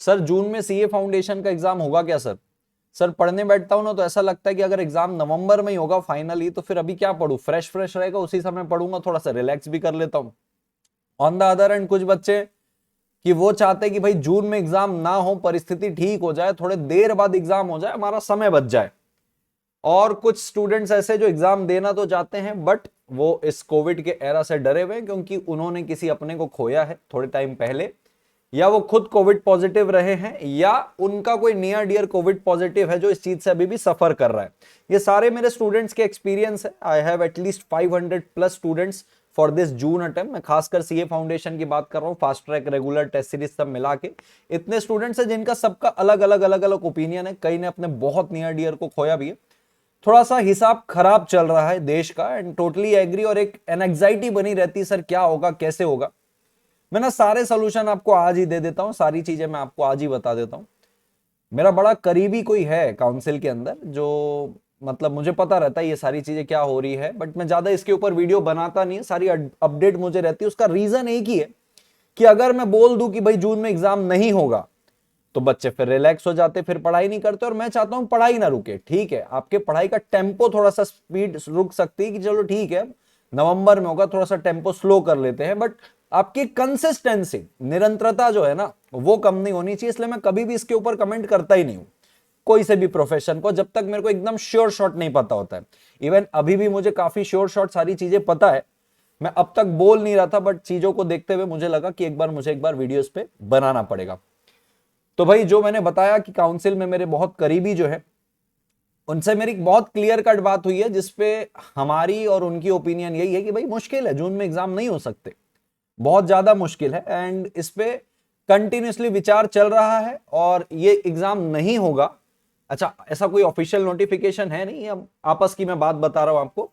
Sir जून में CA foundation का exam होगा क्या सर? सर पढ़ने बैठता हूं ना तो ऐसा लगता है कि अगर एग्जाम नवंबर में ही होगा फाइनली, तो फिर अभी क्या पढूं, फ्रेश फ्रेश रहेगा उसी समय पढ़ूंगा, थोड़ा सा रिलैक्स भी कर लेता हूं। ऑन द अदर एंड कुछ बच्चे कि वो चाहते हैं कि भाई जून में एग्जाम ना हो, परिस्थिति ठीक हो जाए, थोड़े देर बाद एग्जाम हो जाए, हमारा समय बच जाए। और कुछ स्टूडेंट्स ऐसे जो एग्जाम देना तो चाहते हैं बट वो इस कोविड के एरा से डरे हुए हैं, क्योंकि उन्होंने किसी अपने को खोया है थोड़े टाइम पहले, या वो खुद कोविड पॉजिटिव रहे हैं, या उनका कोई नियर डियर कोविड पॉजिटिव है जो इस चीज से अभी भी सफर कर रहा है। ये सारे मेरे स्टूडेंट्स के एक्सपीरियंस है। I have at least 500 plus students for this June attempt. मैं खासकर सीए फाउंडेशन की बात कर रहा हूँ, fast track, regular, test series सब मिला के इतने स्टूडेंट्स हैं जिनका सबका अलग अलग ओपिनियन है। कई ने अपने बहुत नियर डियर को खोया भी है। थोड़ा सा हिसाब खराब चल रहा है देश का, एंड टोटली एग्री, और एक एंजाइटी बनी रहती है, सर क्या होगा, कैसे होगा। मैं ना सारे सोल्यूशन आपको आज ही दे देता हूं, सारी चीजें मैं आपको आज ही बता देता हूं। मेरा बड़ा करीबी कोई है काउंसिल के अंदर, जो मतलब मुझे पता रहता है ये सारी चीजें क्या हो रही है, बट मैं ज्यादा इसके ऊपर वीडियो बनाता नहीं, सारी अपडेट मुझे रहती है। उसका रीजन एक ही है कि अगर मैं बोल दूं कि भाई जून में एग्जाम नहीं होगा तो बच्चे फिर रिलैक्स हो जाते, फिर पढ़ाई नहीं करते। और मैं चाहता हूं पढ़ाई ना रुके। ठीक है, आपके पढ़ाई का टेम्पो थोड़ा सा स्पीड रुक सकती है कि चलो ठीक है नवंबर में होगा, थोड़ा सा टेम्पो स्लो कर लेते हैं, बट आपकी कंसिस्टेंसी, निरंतरता जो है ना वो कम नहीं होनी चाहिए। इसलिए मैं कभी भी इसके ऊपर कमेंट करता ही नहीं हूं कोई से भी प्रोफेशन को, जब तक मेरे को एकदम श्योर शॉट नहीं पता होता है। इवन अभी भी मुझे काफी श्योर शॉट सारी चीजें पता है, मैं अब तक बोल नहीं रहा था, बट चीजों को देखते हुए मुझे लगा कि मुझे एक बार वीडियो इस पे बनाना पड़ेगा। तो भाई जो मैंने बताया कि काउंसिल में मेरे बहुत करीबी जो है, उनसे मेरी बहुत क्लियर कट बात हुई है, जिसपे हमारी और उनकी ओपिनियन यही है कि भाई मुश्किल है, जून में एग्जाम नहीं हो सकते, बहुत ज्यादा मुश्किल है। एंड इस पे कंटिन्यूसली विचार चल रहा है और ये एग्जाम नहीं होगा। अच्छा, ऐसा कोई ऑफिशियल नोटिफिकेशन है नहीं, अब आपस की मैं बात बता रहा हूं आपको।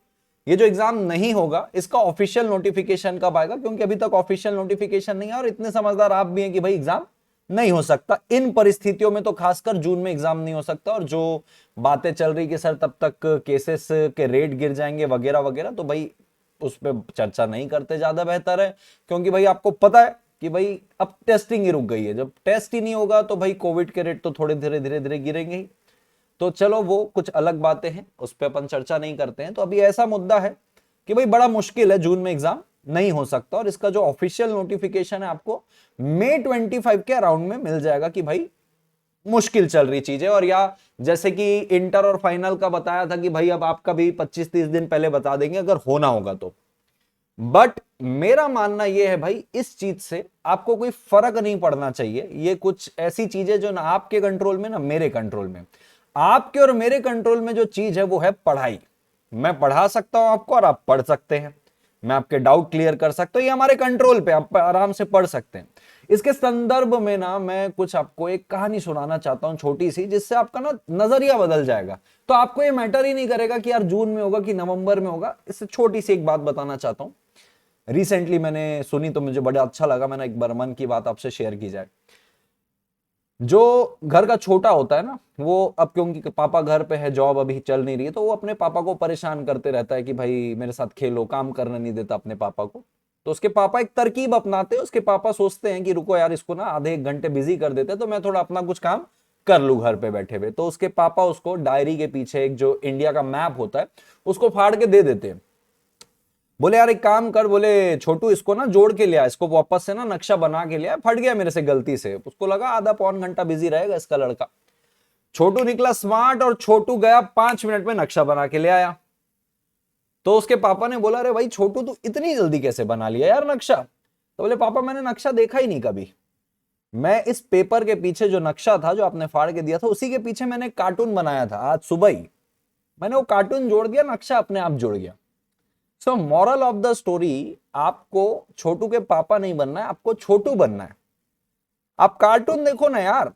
ये जो एग्जाम नहीं होगा इसका ऑफिशियल नोटिफिकेशन कब आएगा, क्योंकि अभी तक ऑफिशियल नोटिफिकेशन नहीं है, और इतने समझदार आप भी हैं कि भाई एग्जाम नहीं हो सकता इन परिस्थितियों में, तो खासकर जून में एग्जाम नहीं हो सकता। और जो बातें चल रही कि सर तब तक केसेस के रेट गिर जाएंगे वगैरह वगैरह, तो भाई उस पर चर्चा नहीं करते ज्यादा बेहतर है। क्योंकि भाई आपको पता है कि भाई अब टेस्टिंग ही रुक गई है, जब टेस्ट ही नहीं होगा तो भाई कोविड के रेट तो थोड़े धीरे धीरे धीरे गिरेंगे ही। तो चलो वो कुछ अलग बातें हैं, उस पर अपन चर्चा नहीं करते हैं। तो अभी ऐसा मुद्दा है कि भाई बड़ा मुश्किल है, जून में एग्जाम नहीं हो सकता, और इसका जो ऑफिशियल नोटिफिकेशन है आपको मई 25 के अराउंड में मिल जाएगा कि भाई मुश्किल चल रही चीजें। और या जैसे कि इंटर और फाइनल का बताया था कि भाई अब आपका भी 25-30 दिन पहले बता देंगे अगर होना होगा तो। बट मेरा मानना यह है भाई इस चीज से आपको कोई फर्क नहीं पड़ना चाहिए। ये कुछ ऐसी चीजें जो ना आपके कंट्रोल में ना मेरे कंट्रोल में। आपके और मेरे कंट्रोल में जो चीज है वो है पढ़ाई। मैं पढ़ा सकता हूं आपको और आप पढ़ सकते हैं, मैं आपके डाउट क्लियर कर सकता हूं, ये हमारे कंट्रोल पे, आप आराम से पढ़ सकते हैं। इसके संदर्भ में ना मैं कुछ आपको एक कहानी सुनाना चाहता हूं छोटी सी, जिससे आपका ना नजरिया बदल जाएगा। तो आपको ये मैटर ही नहीं करेगा कि यार जून में होगा कि नवंबर में होगा। इससे छोटी सी एक बात बताना चाहता हूं, रिसेंटली मैंने सुनी तो मुझे बड़ा अच्छा लगा, मैंने एक बार मन की बात आपसे शेयर की जाए। जो घर का छोटा होता है ना, वो अब क्योंकि पापा घर पे है, जॉब अभी चल नहीं रही है, तो वो अपने पापा को परेशान करते रहता है कि भाई मेरे साथ खेलो, काम करने नहीं देता अपने पापा को। तो उसके पापा एक तरकीब अपनाते हैं, उसके पापा सोचते हैं कि रुको यार इसको ना आधे एक घंटे बिजी कर देते हैं, तो मैं थोड़ा अपना कुछ काम कर लूं घर पे बैठे हुए। तो उसके पापा उसको डायरी के पीछे एक जो इंडिया का मैप होता है उसको फाड़ के दे देते हैं। बोले यार एक काम कर, बोले छोटू इसको ना जोड़ के लिया, इसको वापस से ना नक्शा बना के लिया, फट गया मेरे से गलती से। उसको लगा आधा पौन घंटा बिजी रहेगा इसका लड़का। छोटू निकला स्मार्ट और छोटू गया 5 मिनट में नक्शा बना के ले आया। तो उसके पापा ने बोला अरे भाई छोटू तू इतनी जल्दी कैसे बना लिया यार नक्शा। तो बोले पापा मैंने नक्शा देखा ही नहीं कभी, मैं इस पेपर के पीछे जो नक्शा था जो आपने फाड़ के दिया था उसी के पीछे मैंने कार्टून बनाया था, आज सुबह ही मैंने वो कार्टून जोड़ दिया, नक्शा अपने आप जुड़ गया। So moral of the story, आपको छोटू के पापा नहीं बनना है, आपको छोटू बनना है। आप कार्टून देखो ना यार,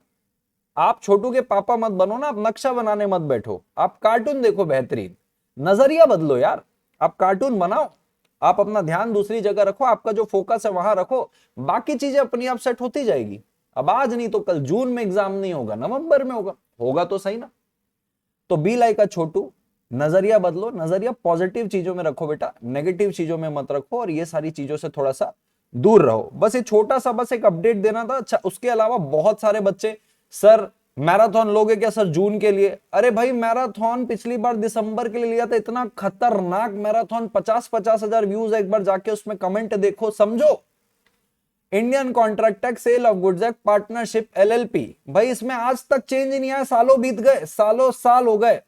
आप छोटू के पापा मत बनो ना, आप नक्शा बनाने मत बैठो, आप कार्टून देखो, बेहतरीन नजरिया बदलो यार, आप कार्टून बनाओ, आप अपना ध्यान दूसरी जगह रखो, आपका जो फोकस है वहां रखो, बाकी चीजें अपनी आप सेट होती जाएगी। अब आज नहीं तो कल, जून में एग्जाम नहीं होगा, नवंबर में होगा, होगा तो सही ना। तो बी लाइक अ छोटू, नजरिया बदलो, नजरिया पॉजिटिव चीजों में रखो बेटा, नेगेटिव चीजों में मत रखो, और ये सारी चीजों से थोड़ा सा दूर रहो। बस ये छोटा सा बस एक अपडेट देना था। अच्छा, उसके अलावा बहुत सारे बच्चे सर मैराथन लोगे क्या सर जून के लिए? अरे भाई मैराथन पिछली बार दिसंबर के लिए लिया था, इतना खतरनाक मैराथन, 50-50 हजार व्यूज है। एक बार जाके उसमें कमेंट देखो, समझो। Indian contract act, sale of goods act, partnership, LLP, भाई इसमें आज तक चेंज नहीं आया, सालों बीत गए, सालों साल हो गए।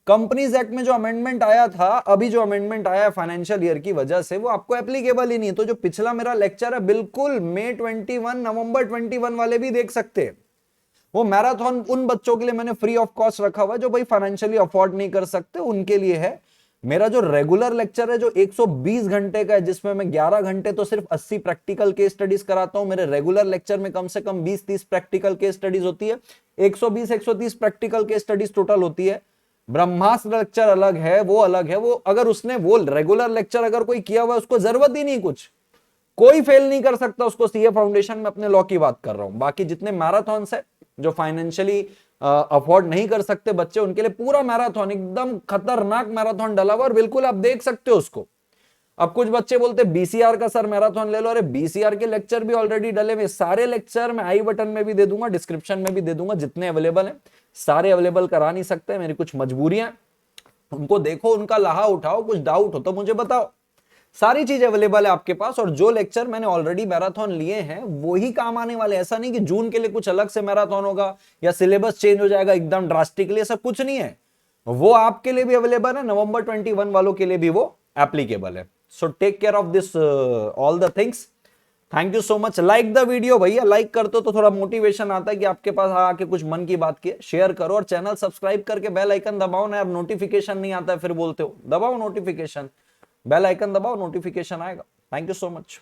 कंपनीज एक्ट में जो अमेंडमेंट आया था, अभी जो अमेंडमेंट आया है फाइनेंशियल ईयर की वजह से, वो आपको एप्लीकेबल ही नहीं है। तो जो पिछला मेरा लेक्चर है बिल्कुल मई 21 नवंबर 21 वाले भी देख सकते हैं। वो मैराथन उन बच्चों के लिए मैंने फ्री ऑफ कॉस्ट रखा हुआ है जो भाई फाइनेंशियली अफोर्ड नहीं कर सकते, उनके लिए है। मेरा जो रेगुलर लेक्चर है जो 120 घंटे का है, जिसमें मैं 11 घंटे तो सिर्फ 80 प्रैक्टिकल केस स्टडीज कराता हूं। मेरे रेगुलर लेक्चर में कम से कम 20-30 प्रैक्टिकल केस स्टडीज होती है। 120-130 प्रैक्टिकल केस स्टडीज टोटल होती है। ब्रह्मास्त्र लेक्चर अलग है, वो अलग है। वो अगर उसने वो रेगुलर लेक्चर अगर कोई किया हुआ, उसको जरूरत ही नहीं, कुछ कोई फेल नहीं कर सकता उसको। सीए फाउंडेशन में अपने लॉ की बात कर रहा हूं। बाकी जितने मैराथन्स है जो फाइनेंशियली अफोर्ड नहीं कर सकते बच्चे, उनके लिए पूरा मैराथन, एकदम खतरनाक मैराथन डला हुआ, और बिल्कुल आप देख सकते हो उसको। अब कुछ बच्चे बोलते बीसीआर का सर मैराथन ले लो। अरे बीसीआर के लेक्चर भी ऑलरेडी डले हुए, सारे लेक्चर मैं आई बटन में भी दे दूंगा, डिस्क्रिप्शन में भी दे दूंगा, जितने अवेलेबल हैं। सारे अवेलेबल करा नहीं सकते, मेरी कुछ मजबूरियां, उनको देखो, उनका लाहा उठाओ। कुछ डाउट हो तो मुझे बताओ। सारी चीज अवेलेबल है आपके पास। और जो लेक्चर मैंने ऑलरेडी मैराथन लिए हैं वो ही काम आने वाले। ऐसा नहीं कि जून के लिए कुछ अलग से मैराथन होगा या सिलेबस चेंज हो जाएगा एकदम ड्रास्टिकली, ऐसा कुछ नहीं है। वो आपके लिए भी अवेलेबल है, नवंबर 21 वालों के लिए भी वो एप्लीकेबल है। So take care of this all the things. Thank you so much. Like the video भैया, लाइक करते हो तो थोड़ा मोटिवेशन आता है कि आपके पास आके कुछ मन की बात की। शेयर करो और चैनल सब्सक्राइब करके बेल आइकन दबाओ ना यार, नोटिफिकेशन नहीं आता है फिर बोलते हो। दबाओ नोटिफिकेशन, बेल आइकन दबाओ, नोटिफिकेशन आएगा। Thank you so much.